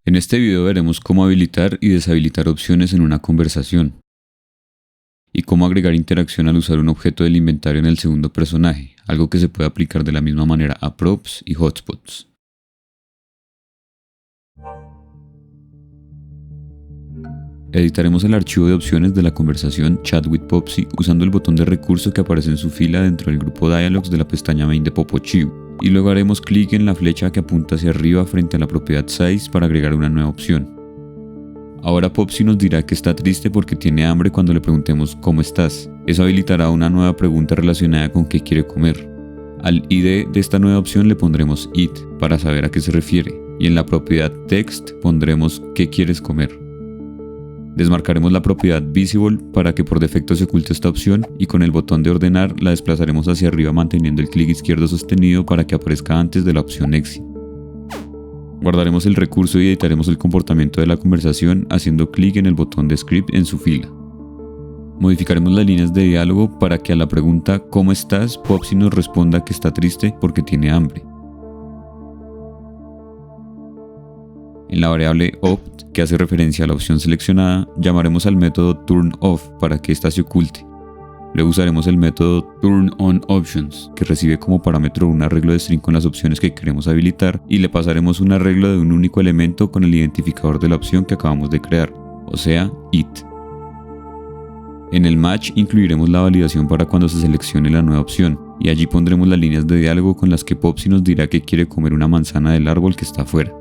En este video veremos cómo habilitar y deshabilitar opciones en una conversación y cómo agregar interacción al usar un objeto del inventario en el segundo personaje, algo que se puede aplicar de la misma manera a props y hotspots. Editaremos el archivo de opciones de la conversación Chat with Popsy usando el botón de recurso que aparece en su fila dentro del grupo Dialogs de la pestaña Main de PopoChio, y luego haremos clic en la flecha que apunta hacia arriba frente a la propiedad Size para agregar una nueva opción. Ahora Popsy nos dirá que está triste porque tiene hambre cuando le preguntemos ¿cómo estás? Eso habilitará una nueva pregunta relacionada con qué quiere comer. Al ID de esta nueva opción le pondremos Eat para saber a qué se refiere, y en la propiedad Text pondremos ¿qué quieres comer? Desmarcaremos la propiedad Visible para que por defecto se oculte esta opción, y con el botón de ordenar la desplazaremos hacia arriba manteniendo el clic izquierdo sostenido para que aparezca antes de la opción Exit. Guardaremos el recurso y editaremos el comportamiento de la conversación haciendo clic en el botón de Script en su fila. Modificaremos las líneas de diálogo para que a la pregunta ¿cómo estás? Popsy nos responda que está triste porque tiene hambre. En la variable opt, que hace referencia a la opción seleccionada, llamaremos al método TurnOff para que ésta se oculte. Luego usaremos el método TurnOnOptions, que recibe como parámetro un arreglo de string con las opciones que queremos habilitar, y le pasaremos un arreglo de un único elemento con el identificador de la opción que acabamos de crear, o sea, it. En el match incluiremos la validación para cuando se seleccione la nueva opción, y allí pondremos las líneas de diálogo con las que Popsy nos dirá que quiere comer una manzana del árbol que está afuera.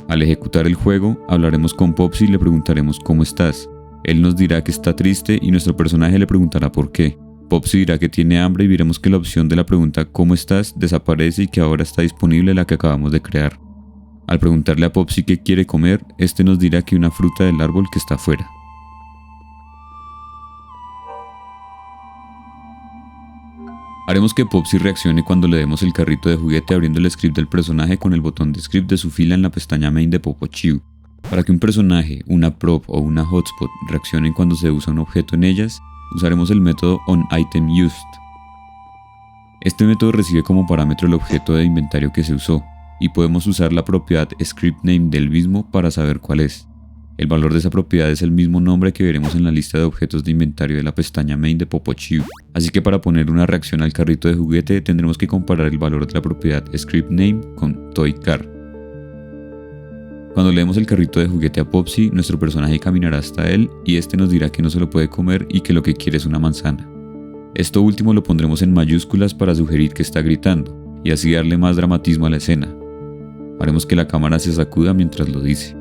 Al ejecutar el juego, hablaremos con Popsy y le preguntaremos ¿cómo estás? Él nos dirá que está triste y nuestro personaje le preguntará por qué. Popsy dirá que tiene hambre y veremos que la opción de la pregunta ¿cómo estás? Desaparece y que ahora está disponible la que acabamos de crear. Al preguntarle a Popsy qué quiere comer, este nos dirá que una fruta del árbol que está afuera. Haremos que Popsy reaccione cuando le demos el carrito de juguete abriendo el script del personaje con el botón de script de su fila en la pestaña Main de PopoChio. Para que un personaje, una prop o una hotspot reaccionen cuando se usa un objeto en ellas, usaremos el método onItemUsed. Este método recibe como parámetro el objeto de inventario que se usó, y podemos usar la propiedad scriptName del mismo para saber cuál es. El valor de esa propiedad es el mismo nombre que veremos en la lista de objetos de inventario de la pestaña Main de PopoChio. Así que para poner una reacción al carrito de juguete tendremos que comparar el valor de la propiedad scriptName con ToyCar. Cuando leemos el carrito de juguete a Popsy, nuestro personaje caminará hasta él y este nos dirá que no se lo puede comer y que lo que quiere es una manzana. Esto último lo pondremos en mayúsculas para sugerir que está gritando y así darle más dramatismo a la escena. Haremos que la cámara se sacuda mientras lo dice.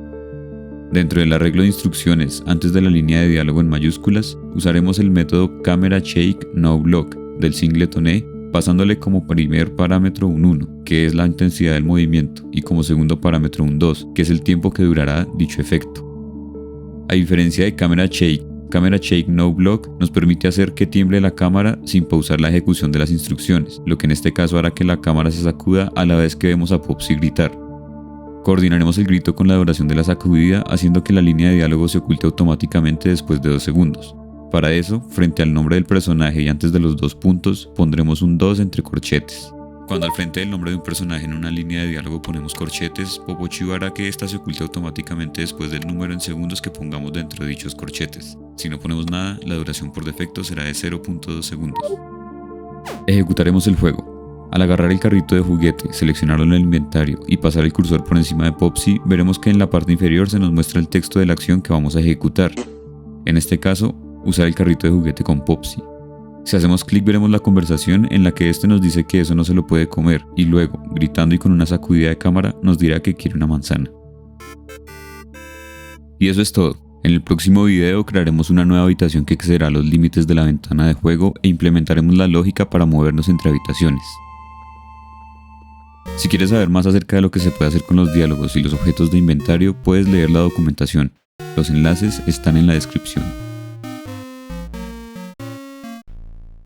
Dentro del arreglo de instrucciones, antes de la línea de diálogo en mayúsculas, usaremos el método CameraShakeNoBlock del singleton E, pasándole como primer parámetro un 1, que es la intensidad del movimiento, y como segundo parámetro un 2, que es el tiempo que durará dicho efecto. A diferencia de CameraShakeNoBlock nos permite hacer que tiemble la cámara sin pausar la ejecución de las instrucciones, lo que en este caso hará que la cámara se sacuda a la vez que vemos a Popsy gritar. Coordinaremos el grito con la duración de la sacudida, haciendo que la línea de diálogo se oculte automáticamente después de 2 segundos. Para eso, frente al nombre del personaje y antes de los 2 puntos, pondremos un 2 entre corchetes. Cuando al frente del nombre de un personaje en una línea de diálogo ponemos corchetes, PopoChio hará que ésta se oculte automáticamente después del número en segundos que pongamos dentro de dichos corchetes. Si no ponemos nada, la duración por defecto será de 0.2 segundos. Ejecutaremos el juego. Al agarrar el carrito de juguete, seleccionarlo en el inventario y pasar el cursor por encima de Popsy, veremos que en la parte inferior se nos muestra el texto de la acción que vamos a ejecutar. En este caso, usar el carrito de juguete con Popsy. Si hacemos clic veremos la conversación en la que este nos dice que eso no se lo puede comer y luego, gritando y con una sacudida de cámara, nos dirá que quiere una manzana. Y eso es todo. En el próximo video crearemos una nueva habitación que excederá los límites de la ventana de juego e implementaremos la lógica para movernos entre habitaciones. Si quieres saber más acerca de lo que se puede hacer con los diálogos y los objetos de inventario, puedes leer la documentación. Los enlaces están en la descripción.